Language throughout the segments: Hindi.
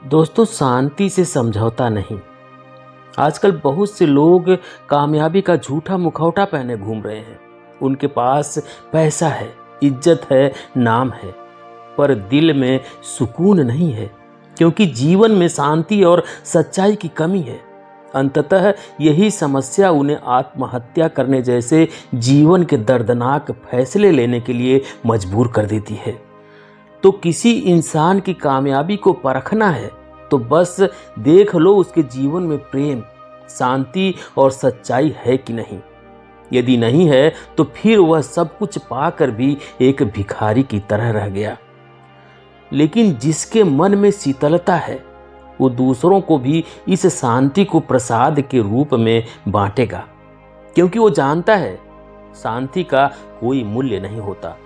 दोस्तों, शांति से समझौता नहीं। आजकल बहुत से लोग कामयाबी का झूठा मुखौटा पहने घूम रहे हैं। उनके पास पैसा है, इज्जत है, नाम है, पर दिल में सुकून नहीं है, क्योंकि जीवन में शांति और सच्चाई की कमी है। अंततः यही समस्या उन्हें आत्महत्या करने जैसे जीवन के दर्दनाक फैसले लेने के लिए मजबूर कर देती है। तो किसी इंसान की कामयाबी को परखना है तो बस देख लो उसके जीवन में प्रेम, शांति और सच्चाई है कि नहीं। यदि नहीं है तो फिर वह सब कुछ पाकर भी एक भिखारी की तरह रह गया। लेकिन जिसके मन में शीतलता है वो दूसरों को भी इस शांति को प्रसाद के रूप में बांटेगा, क्योंकि वो जानता है शांति का कोई मूल्य नहीं होता।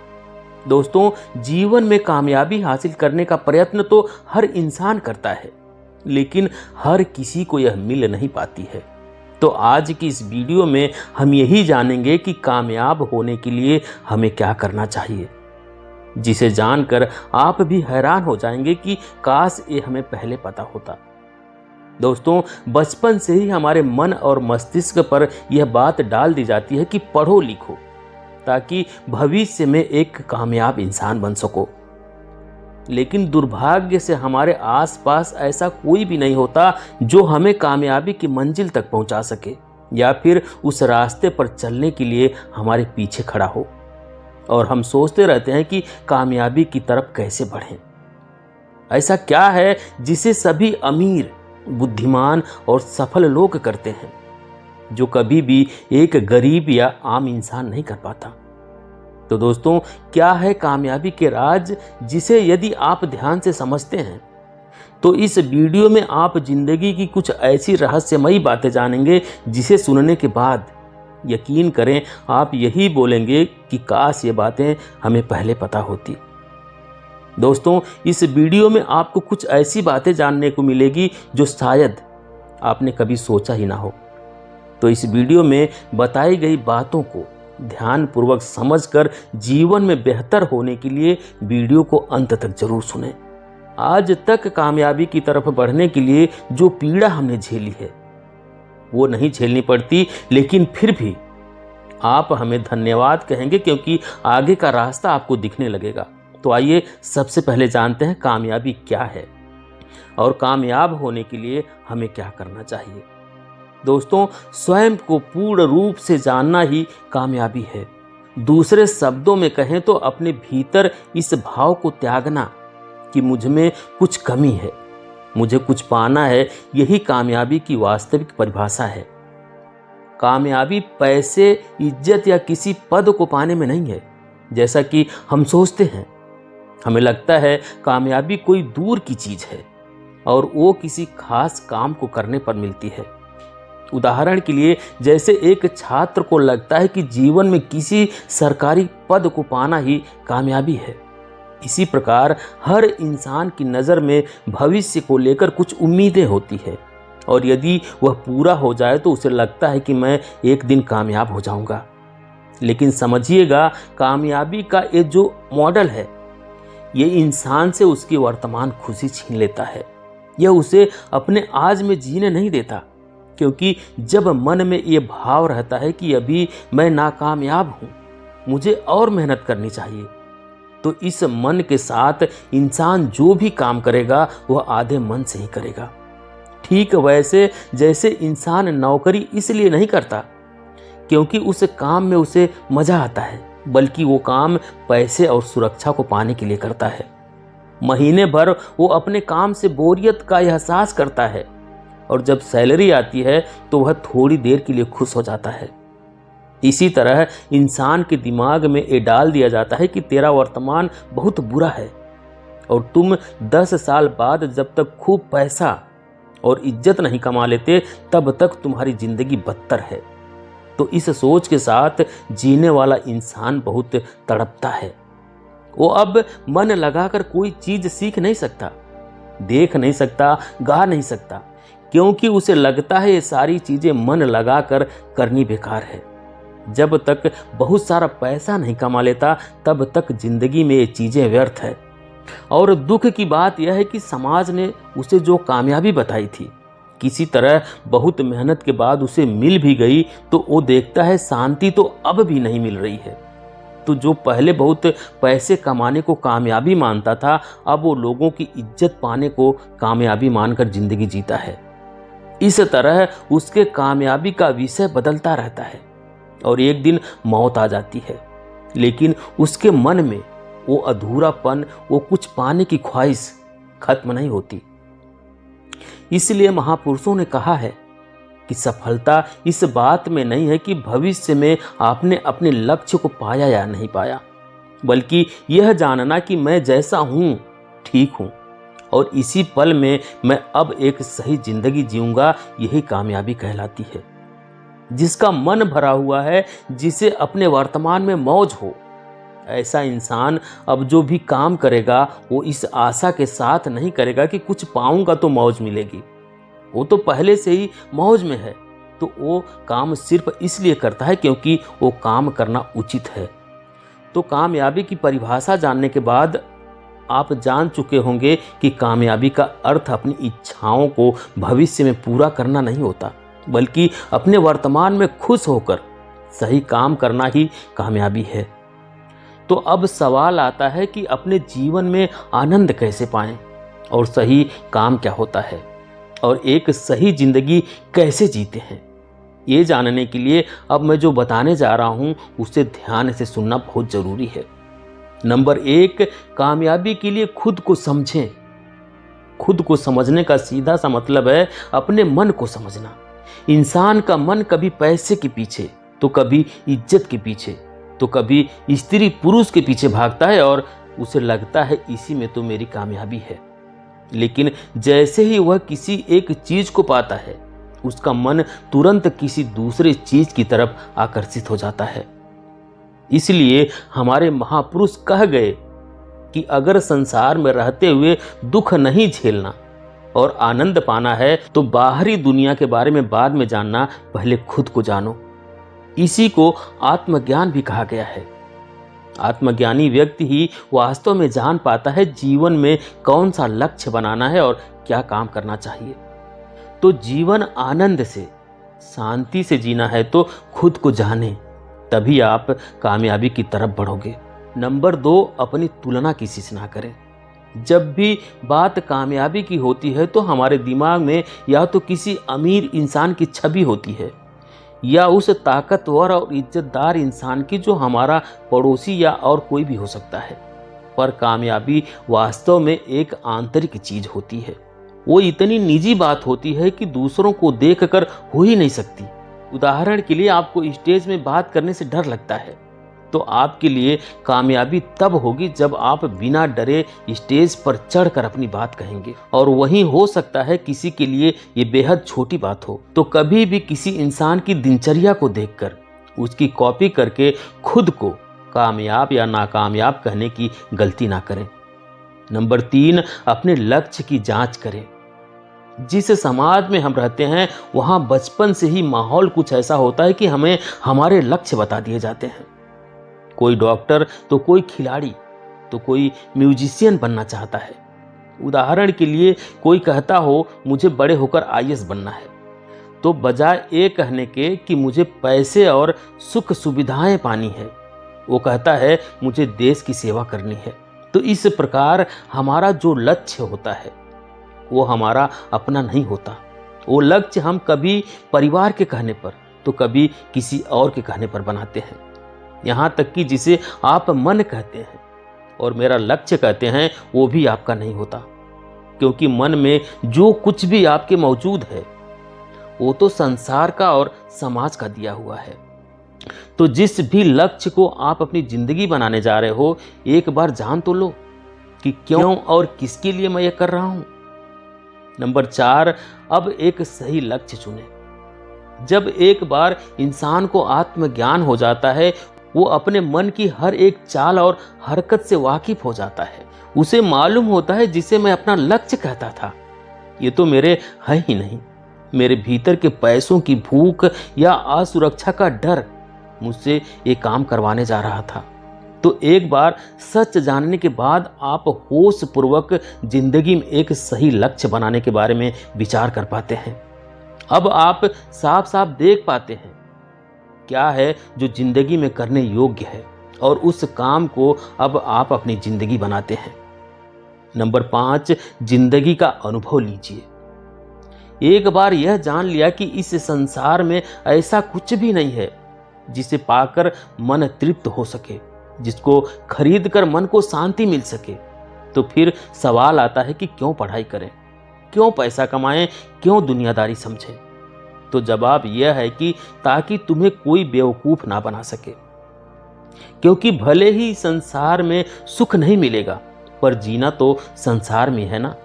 दोस्तों, जीवन में कामयाबी हासिल करने का प्रयत्न तो हर इंसान करता है, लेकिन हर किसी को यह मिल नहीं पाती है। तो आज की इस वीडियो में हम यही जानेंगे कि कामयाब होने के लिए हमें क्या करना चाहिए, जिसे जानकर आप भी हैरान हो जाएंगे कि काश ये हमें पहले पता होता। दोस्तों, बचपन से ही हमारे मन और मस्तिष्क पर यह बात डाल दी जाती है कि पढ़ो लिखो ताकि भविष्य में एक कामयाब इंसान बन सको। लेकिन दुर्भाग्य से हमारे आसपास ऐसा कोई भी नहीं होता जो हमें कामयाबी की मंजिल तक पहुंचा सके या फिर उस रास्ते पर चलने के लिए हमारे पीछे खड़ा हो। और हम सोचते रहते हैं कि कामयाबी की तरफ कैसे बढ़ें। ऐसा क्या है जिसे सभी अमीर, बुद्धिमान और सफल लोग करते हैं, जो कभी भी एक गरीब या आम इंसान नहीं कर पाता। तो दोस्तों, क्या है कामयाबी के राज, जिसे यदि आप ध्यान से समझते हैं तो इस वीडियो में आप जिंदगी की कुछ ऐसी रहस्यमयी बातें जानेंगे जिसे सुनने के बाद यकीन करें आप यही बोलेंगे कि काश ये बातें हमें पहले पता होती। दोस्तों, इस वीडियो में आपको कुछ ऐसी बातें जानने को मिलेगी जो शायद आपने कभी सोचा ही ना हो। तो इस वीडियो में बताई गई बातों को ध्यानपूर्वक समझकर जीवन में बेहतर होने के लिए वीडियो को अंत तक जरूर सुनें। आज तक कामयाबी की तरफ बढ़ने के लिए जो पीड़ा हमने झेली है वो नहीं झेलनी पड़ती, लेकिन फिर भी आप हमें धन्यवाद कहेंगे, क्योंकि आगे का रास्ता आपको दिखने लगेगा। तो आइए सबसे पहले जानते हैं कामयाबी क्या है और कामयाब होने के लिए हमें क्या करना चाहिए। दोस्तों, स्वयं को पूर्ण रूप से जानना ही कामयाबी है। दूसरे शब्दों में कहें तो अपने भीतर इस भाव को त्यागना कि मुझ में कुछ कमी है, मुझे कुछ पाना है, यही कामयाबी की वास्तविक परिभाषा है। कामयाबी पैसे, इज्जत या किसी पद को पाने में नहीं है, जैसा कि हम सोचते हैं। हमें लगता है कामयाबी कोई दूर की चीज है और वो किसी खास काम को करने पर मिलती है। उदाहरण के लिए, जैसे एक छात्र को लगता है कि जीवन में किसी सरकारी पद को पाना ही कामयाबी है, इसी प्रकार हर इंसान की नज़र में भविष्य को लेकर कुछ उम्मीदें होती है, और यदि वह पूरा हो जाए तो उसे लगता है कि मैं एक दिन कामयाब हो जाऊंगा। लेकिन समझिएगा, कामयाबी का ये जो मॉडल है ये इंसान से उसकी वर्तमान खुशी छीन लेता है। यह उसे अपने आज में जीने नहीं देता, क्योंकि जब मन में ये भाव रहता है कि अभी मैं नाकामयाब हूँ, मुझे और मेहनत करनी चाहिए, तो इस मन के साथ इंसान जो भी काम करेगा वह आधे मन से ही करेगा। ठीक वैसे जैसे इंसान नौकरी इसलिए नहीं करता क्योंकि उस काम में उसे मजा आता है, बल्कि वो काम पैसे और सुरक्षा को पाने के लिए करता है। महीने भर वो अपने काम से बोरियत का एहसास करता है, और जब सैलरी आती है तो वह थोड़ी देर के लिए खुश हो जाता है। इसी तरह इंसान के दिमाग में ये डाल दिया जाता है कि तेरा वर्तमान बहुत बुरा है और तुम 10 साल बाद जब तक खूब पैसा और इज्जत नहीं कमा लेते तब तक तुम्हारी जिंदगी बदतर है। तो इस सोच के साथ जीने वाला इंसान बहुत तड़पता है। वो अब मन लगाकर कोई चीज सीख नहीं सकता, देख नहीं सकता, गा नहीं सकता, क्योंकि उसे लगता है ये सारी चीजें मन लगाकर करनी बेकार है। जब तक बहुत सारा पैसा नहीं कमा लेता तब तक जिंदगी में ये चीजें व्यर्थ है। और दुख की बात यह है कि समाज ने उसे जो कामयाबी बताई थी, किसी तरह बहुत मेहनत के बाद उसे मिल भी गई, तो वो देखता है शांति तो अब भी नहीं मिल रही है। तो जो पहले बहुत पैसे कमाने को कामयाबी मानता था, अब वो लोगों की इज्जत पाने को कामयाबी मानकर जिंदगी जीता है। इस तरह उसके कामयाबी का विषय बदलता रहता है और एक दिन मौत आ जाती है, लेकिन उसके मन में वो अधूरापन, वो कुछ पाने की ख्वाहिश खत्म नहीं होती। इसलिए महापुरुषों ने कहा है कि सफलता इस बात में नहीं है कि भविष्य में आपने अपने लक्ष्य को पाया या नहीं पाया, बल्कि यह जानना कि मैं जैसा हूं ठीक हूं और इसी पल में मैं अब एक सही जिंदगी जीऊंगा। यही कामयाबी कहलाती है। जिसका मन भरा हुआ है, जिसे अपने वर्तमान में मौज हो, ऐसा इंसान अब जो भी काम करेगा वो इस आशा के साथ नहीं करेगा कि कुछ पाऊंगा तो मौज मिलेगी। वो तो पहले से ही मौज में है, तो वो काम सिर्फ इसलिए करता है क्योंकि वो काम करना उचित है। तो कामयाबी की परिभाषा जानने के बाद आप जान चुके होंगे कि कामयाबी का अर्थ अपनी इच्छाओं को भविष्य में पूरा करना नहीं होता, बल्कि अपने वर्तमान में खुश होकर सही काम करना ही कामयाबी है। तो अब सवाल आता है कि अपने जीवन में आनंद कैसे पाएं और सही काम क्या होता है और एक सही जिंदगी कैसे जीते हैं। ये जानने के लिए अब मैं जो बताने जा रहा हूं उसे ध्यान से सुनना बहुत जरूरी है। नंबर 1, कामयाबी के लिए खुद को समझें। खुद को समझने का सीधा सा मतलब है अपने मन को समझना। इंसान का मन कभी पैसे के पीछे, तो कभी इज्जत के पीछे, तो कभी स्त्री पुरुष के पीछे भागता है और उसे लगता है इसी में तो मेरी कामयाबी है। लेकिन जैसे ही वह किसी एक चीज को पाता है, उसका मन तुरंत किसी दूसरे चीज की तरफ आकर्षित हो जाता है। इसलिए हमारे महापुरुष कह गए कि अगर संसार में रहते हुए दुख नहीं झेलना और आनंद पाना है, तो बाहरी दुनिया के बारे में बाद में जानना, पहले खुद को जानो। इसी को आत्मज्ञान भी कहा गया है। आत्मज्ञानी व्यक्ति ही वास्तव में जान पाता है जीवन में कौन सा लक्ष्य बनाना है और क्या काम करना चाहिए। तो जीवन आनंद से, शांति से जीना है तो खुद को जाने, तभी आप कामयाबी की तरफ बढ़ोगे। नंबर 2, अपनी तुलना किसी से ना करें। जब भी बात कामयाबी की होती है तो हमारे दिमाग में या तो किसी अमीर इंसान की छवि होती है या उस ताकतवर और इज्जतदार इंसान की जो हमारा पड़ोसी या और कोई भी हो सकता है। पर कामयाबी वास्तव में एक आंतरिक चीज होती है। वो इतनी निजी बात होती है कि दूसरों को देखकर हो ही नहीं सकती। उदाहरण के लिए आपको स्टेज में बात करने से डर लगता है, तो आपके लिए कामयाबी तब होगी जब आप बिना डरे स्टेज पर चढ़कर अपनी बात कहेंगे। और वहीं हो सकता है किसी के लिए ये बेहद छोटी बात हो। तो कभी भी किसी इंसान की दिनचर्या को देखकर उसकी कॉपी करके खुद को कामयाब या नाकामयाब कहने की गलती ना करें। नंबर 3, अपने लक्ष्य की जांच करें। जिस समाज में हम रहते हैं वहां बचपन से ही माहौल कुछ ऐसा होता है कि हमें हमारे लक्ष्य बता दिए जाते हैं। कोई डॉक्टर तो कोई खिलाड़ी, तो कोई म्यूजिशियन बनना चाहता है। उदाहरण के लिए कोई कहता हो मुझे बड़े होकर आईएएस बनना है, तो बजाय ये कहने के कि मुझे पैसे और सुख सुविधाएं पानी है, वो कहता है मुझे देश की सेवा करनी है। तो इस प्रकार हमारा जो लक्ष्य होता है वो हमारा अपना नहीं होता। वो लक्ष्य हम कभी परिवार के कहने पर, तो कभी किसी और के कहने पर बनाते हैं। यहाँ तक कि जिसे आप मन कहते हैं और मेरा लक्ष्य कहते हैं, वो भी आपका नहीं होता, क्योंकि मन में जो कुछ भी आपके मौजूद है वो तो संसार का और समाज का दिया हुआ है। तो जिस भी लक्ष्य को आप अपनी जिंदगी बनाने जा रहे हो, एक बार जान तो लो कि क्यों और किसके लिए मैं ये कर रहा हूं। नंबर 4, अब एक सही लक्ष्य चुने। जब एक बार इंसान को आत्मज्ञान हो जाता है, वो अपने मन की हर एक चाल और हरकत से वाकिफ हो जाता है। उसे मालूम होता है जिसे मैं अपना लक्ष्य कहता था, ये तो मेरे है ही नहीं। मेरे भीतर के पैसों की भूख या असुरक्षा का डर मुझसे ये काम करवाने जा रहा था। तो एक बार सच जानने के बाद आप होश पूर्वक जिंदगी में एक सही लक्ष्य बनाने के बारे में विचार कर पाते हैं। अब आप साफ साफ देख पाते हैं क्या है जो जिंदगी में करने योग्य है और उस काम को अब आप अपनी जिंदगी बनाते हैं। नंबर 5, जिंदगी का अनुभव लीजिए। एक बार यह जान लिया कि इस संसार में ऐसा कुछ भी नहीं है जिसे पाकर मन तृप्त हो सके, जिसको खरीद कर मन को शांति मिल सके, तो फिर सवाल आता है कि क्यों पढ़ाई करें, क्यों पैसा कमाएं, क्यों दुनियादारी समझें। तो जवाब यह है कि ताकि तुम्हें कोई बेवकूफ ना बना सके। क्योंकि भले ही संसार में सुख नहीं मिलेगा, पर जीना तो संसार में है ना।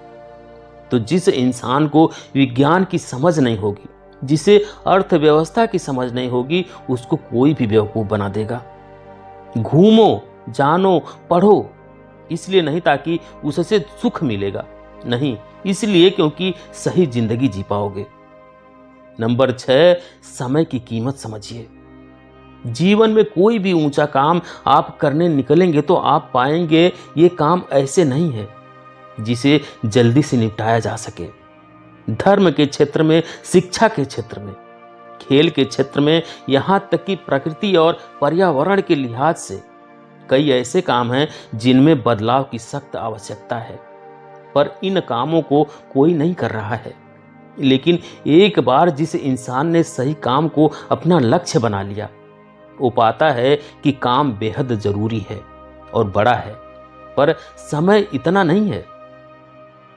तो जिस इंसान को विज्ञान की समझ नहीं होगी, जिसे अर्थव्यवस्था की समझ नहीं होगी, उसको कोई भी बेवकूफ बना देगा। घूमो, जानो, पढ़ो, इसलिए नहीं ताकि उससे सुख मिलेगा, नहीं, इसलिए क्योंकि सही जिंदगी जी पाओगे। नंबर 6, समय की कीमत समझिए। जीवन में कोई भी ऊंचा काम आप करने निकलेंगे तो आप पाएंगे ये काम ऐसे नहीं है जिसे जल्दी से निपटाया जा सके। धर्म के क्षेत्र में, शिक्षा के क्षेत्र में, खेल के क्षेत्र में, यहां तक कि प्रकृति और पर्यावरण के लिहाज से कई ऐसे काम हैं जिनमें बदलाव की सख्त आवश्यकता है, पर इन कामों को कोई नहीं कर रहा है। लेकिन एक बार जिस इंसान ने सही काम को अपना लक्ष्य बना लिया, वो पाता है कि काम बेहद जरूरी है और बड़ा है, पर समय इतना नहीं है।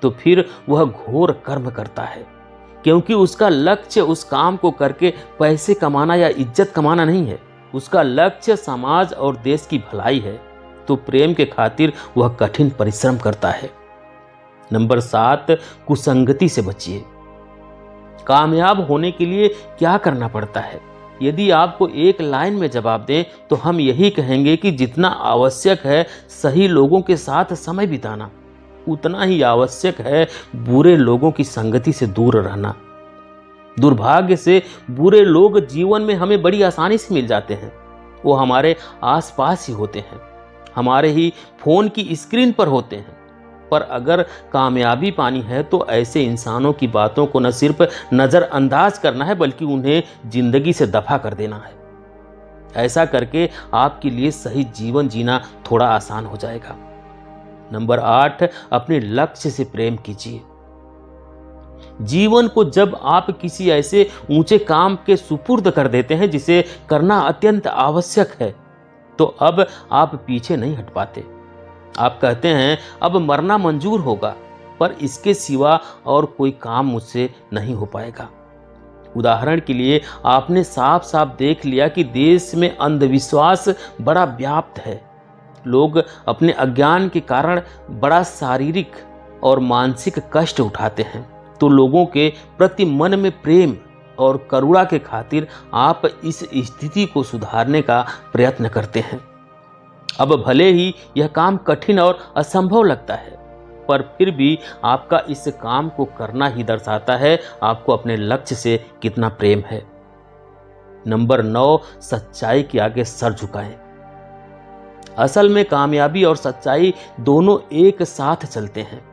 तो फिर वह घोर कर्म करता है, क्योंकि उसका लक्ष्य उस काम को करके पैसे कमाना या इज्जत कमाना नहीं है। उसका लक्ष्य समाज और देश की भलाई है। तो प्रेम के खातिर वह कठिन परिश्रम करता है। नंबर 7, कुसंगति से बचिए। कामयाब होने के लिए क्या करना पड़ता है? यदि आपको एक लाइन में जवाब दें तो हम यही कहेंगे कि जितना आवश्यक है सही लोगों के साथ समय बिताना, उतना ही आवश्यक है बुरे लोगों की संगति से दूर रहना। दुर्भाग्य से बुरे लोग जीवन में हमें बड़ी आसानी से मिल जाते हैं। वो हमारे आसपास ही होते हैं, हमारे ही फोन की स्क्रीन पर होते हैं। पर अगर कामयाबी पानी है तो ऐसे इंसानों की बातों को न सिर्फ नज़रअंदाज करना है, बल्कि उन्हें जिंदगी से दफा कर देना है। ऐसा करके आपके लिए सही जीवन जीना थोड़ा आसान हो जाएगा। नंबर 8, अपने लक्ष्य से प्रेम कीजिए। जीवन को जब आप किसी ऐसे ऊंचे काम के सुपुर्द कर देते हैं जिसे करना अत्यंत आवश्यक है, तो अब आप पीछे नहीं हट पाते। आप कहते हैं अब मरना मंजूर होगा, पर इसके सिवा और कोई काम मुझसे नहीं हो पाएगा। उदाहरण के लिए आपने साफ साफ देख लिया कि देश में अंधविश्वास बड़ा व्याप्त है। लोग अपने अज्ञान के कारण बड़ा शारीरिक और मानसिक कष्ट उठाते हैं। तो लोगों के प्रति मन में प्रेम और करुणा के खातिर आप इस स्थिति को सुधारने का प्रयत्न करते हैं। अब भले ही यह काम कठिन और असंभव लगता है, पर फिर भी आपका इस काम को करना ही दर्शाता है आपको अपने लक्ष्य से कितना प्रेम है। नंबर 9, सच्चाई के आगे सर झुकाएं। असल में कामयाबी और सच्चाई दोनों एक साथ चलते हैं।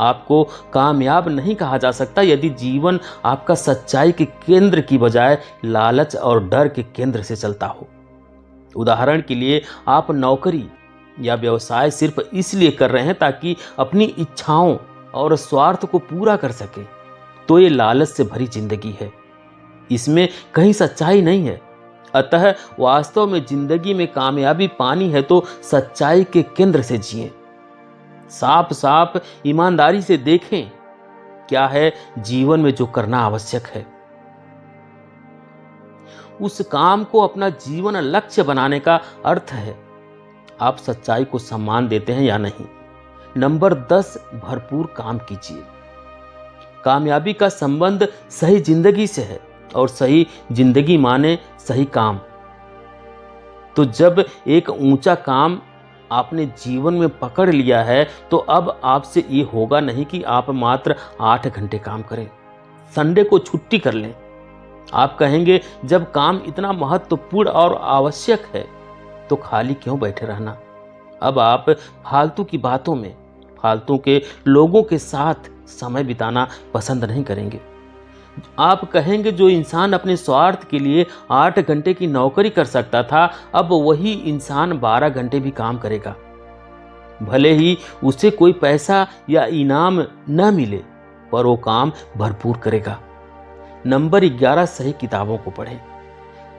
आपको कामयाब नहीं कहा जा सकता यदि जीवन आपका सच्चाई के केंद्र की बजाय लालच और डर के केंद्र से चलता हो। उदाहरण के लिए आप नौकरी या व्यवसाय सिर्फ इसलिए कर रहे हैं ताकि अपनी इच्छाओं और स्वार्थ को पूरा कर सके, तो ये लालच से भरी जिंदगी है, इसमें कहीं सच्चाई नहीं है। अतः वास्तव में जिंदगी में कामयाबी पानी है तो सच्चाई के केंद्र से जिएं। साफ साफ ईमानदारी से देखें क्या है जीवन में जो करना आवश्यक है। उस काम को अपना जीवन लक्ष्य बनाने का अर्थ है आप सच्चाई को सम्मान देते हैं या नहीं। नंबर 10, भरपूर काम कीजिए। कामयाबी का संबंध सही जिंदगी से है और सही जिंदगी माने सही काम। तो जब एक ऊंचा काम आपने जीवन में पकड़ लिया है तो अब आपसे ये होगा नहीं कि आप मात्र 8 घंटे काम करें, संडे को छुट्टी कर लें। आप कहेंगे जब काम इतना महत्वपूर्ण और आवश्यक है तो खाली क्यों बैठे रहना। अब आप फालतू की बातों में, फालतू के लोगों के साथ समय बिताना पसंद नहीं करेंगे। आप कहेंगे जो इंसान अपने स्वार्थ के लिए 8 घंटे की नौकरी कर सकता था, अब वही इंसान 12 घंटे भी काम करेगा। भले ही उसे कोई पैसा या इनाम न मिले, पर वो काम भरपूर करेगा। नंबर 11, सही किताबों को पढ़ें।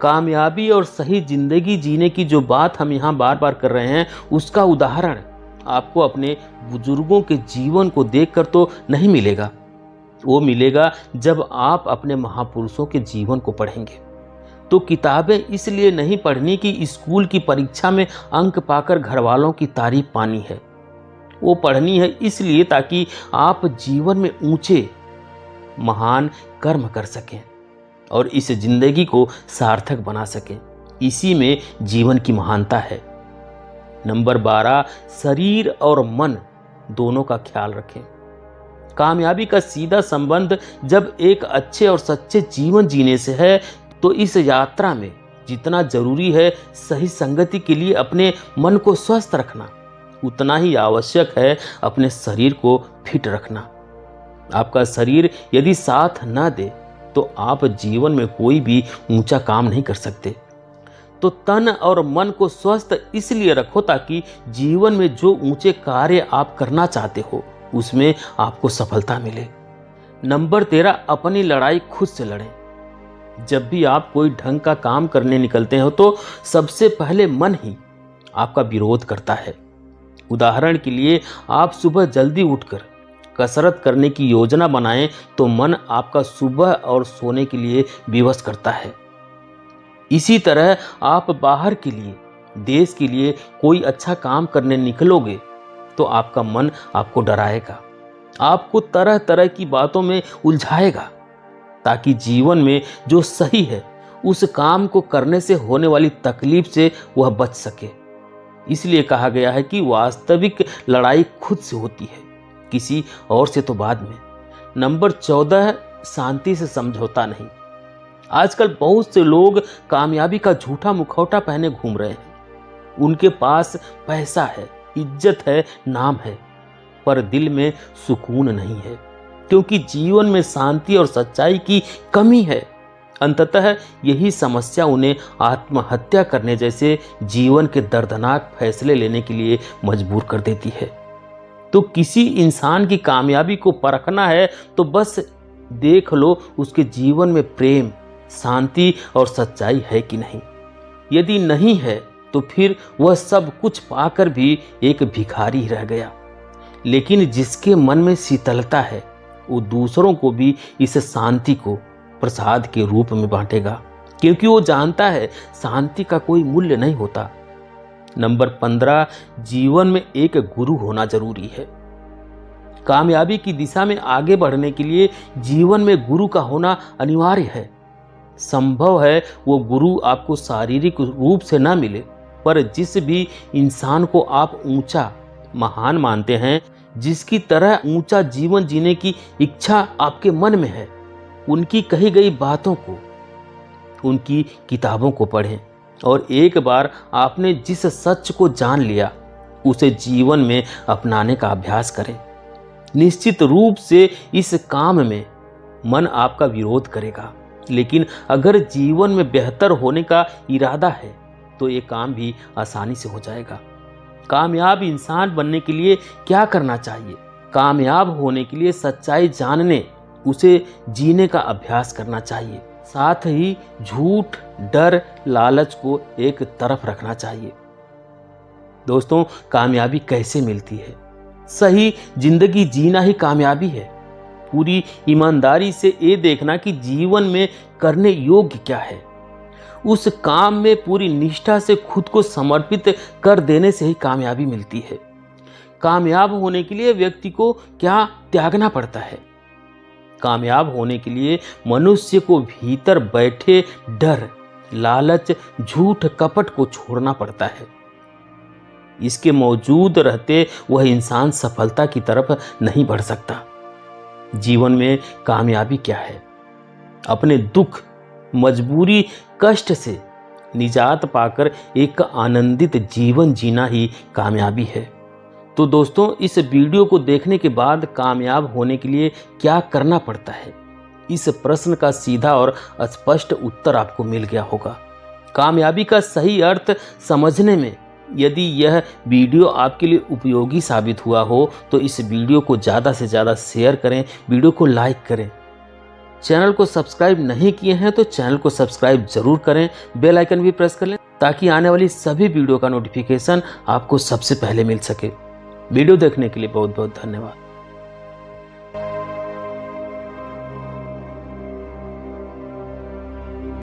कामयाबी और सही जिंदगी जीने की जो बात हम यहाँ बार बार कर रहे हैं, उसका उदाहरण आपको अपने बुजुर्गों के जीवन को देखकर तो नहीं मिलेगा। वो मिलेगा जब आप अपने महापुरुषों के जीवन को पढ़ेंगे। तो किताबें इसलिए नहीं पढ़नी कि स्कूल की परीक्षा में अंक पाकर घर वालों की तारीफ पानी है। वो पढ़नी है इसलिए ताकि आप जीवन में ऊंचे महान कर्म कर सकें और इस जिंदगी को सार्थक बना सकें। इसी में जीवन की महानता है। नंबर 12, शरीर और मन दोनों का ख्याल रखें। कामयाबी का सीधा संबंध जब एक अच्छे और सच्चे जीवन जीने से है, तो इस यात्रा में जितना जरूरी है सही संगति के लिए अपने मन को स्वस्थ रखना, उतना ही आवश्यक है अपने शरीर को फिट रखना। आपका शरीर यदि साथ न दे तो आप जीवन में कोई भी ऊंचा काम नहीं कर सकते। तो तन और मन को स्वस्थ इसलिए रखो ताकि जीवन में जो ऊंचे कार्य आप करना चाहते हो उसमें आपको सफलता मिले। नंबर 13, अपनी लड़ाई खुद से लड़ें। जब भी आप कोई ढंग का काम करने निकलते हो तो सबसे पहले मन ही आपका विरोध करता है। उदाहरण के लिए, आप सुबह जल्दी उठकर कसरत करने की योजना बनाएं तो मन आपका सुबह और सोने के लिए विवश करता है। इसी तरह आप बाहर के लिए, देश के लिए कोई अच्छा काम करने निकलोगे तो आपका मन आपको डराएगा, आपको तरह तरह की बातों में उलझाएगा, ताकि जीवन में जो सही है उस काम को करने से होने वाली तकलीफ से वह बच सके। इसलिए कहा गया है कि वास्तविक लड़ाई खुद से होती है, किसी और से तो बाद में। नंबर 14, शांति से समझौता नहीं। आजकल बहुत से लोग कामयाबी का झूठा मुखौटा पहने घूम रहे हैं। उनके पास पैसा है, इज्जत है, नाम है, पर दिल में सुकून नहीं है, क्योंकि जीवन में शांति और सच्चाई की कमी है। अंततः यही समस्या उन्हें आत्महत्या करने जैसे जीवन के दर्दनाक फैसले लेने के लिए मजबूर कर देती है। तो किसी इंसान की कामयाबी को परखना है तो बस देख लो उसके जीवन में प्रेम, शांति और सच्चाई है कि नहीं। यदि नहीं है तो फिर वह सब कुछ पाकर भी एक भिखारी ही रह गया। लेकिन जिसके मन में शीतलता है वो दूसरों को भी इस शांति को प्रसाद के रूप में बांटेगा, क्योंकि वो जानता है शांति का कोई मूल्य नहीं होता। नंबर 15, जीवन में एक गुरु होना जरूरी है। कामयाबी की दिशा में आगे बढ़ने के लिए जीवन में गुरु का होना अनिवार्य है। संभव है वो गुरु आपको शारीरिक रूप से ना मिले, पर जिस भी इंसान को आप ऊंचा, महान मानते हैं, जिसकी तरह ऊंचा जीवन जीने की इच्छा आपके मन में है, उनकी कही गई बातों को, उनकी किताबों को पढ़ें और एक बार आपने जिस सच को जान लिया उसे जीवन में अपनाने का अभ्यास करें। निश्चित रूप से इस काम में मन आपका विरोध करेगा, लेकिन अगर जीवन में बेहतर होने का इरादा है तो ये काम भी आसानी से हो जाएगा। कामयाब इंसान बनने के लिए क्या करना चाहिए? कामयाब होने के लिए सच्चाई जानने, उसे जीने का अभ्यास करना चाहिए। साथ ही झूठ, डर, लालच को एक तरफ रखना चाहिए। दोस्तों, कामयाबी कैसे मिलती है? सही जिंदगी जीना ही कामयाबी है। पूरी ईमानदारी से ये देखना कि जीवन में करने योग्य क्या है, उस काम में पूरी निष्ठा से खुद को समर्पित कर देने से ही कामयाबी मिलती है। कामयाब होने के लिए व्यक्ति को क्या त्यागना पड़ता है? कामयाब होने के लिए मनुष्य को भीतर बैठे डर, लालच, झूठ, कपट को छोड़ना पड़ता है। इसके मौजूद रहते वह इंसान सफलता की तरफ नहीं बढ़ सकता। जीवन में कामयाबी क्या है? अपने दुख, मजबूरी, कष्ट से निजात पाकर एक आनंदित जीवन जीना ही कामयाबी है। तो दोस्तों, इस वीडियो को देखने के बाद कामयाब होने के लिए क्या करना पड़ता है, इस प्रश्न का सीधा और स्पष्ट उत्तर आपको मिल गया होगा। कामयाबी का सही अर्थ समझने में यदि यह वीडियो आपके लिए उपयोगी साबित हुआ हो तो इस वीडियो को ज़्यादा से ज़्यादा शेयर करें, वीडियो को लाइक करें। चैनल को सब्सक्राइब नहीं किए हैं तो चैनल को सब्सक्राइब जरूर करें, बेल आइकन भी प्रेस कर लें ताकि आने वाली सभी वीडियो का नोटिफिकेशन आपको सबसे पहले मिल सके। वीडियो देखने के लिए बहुत बहुत धन्यवाद।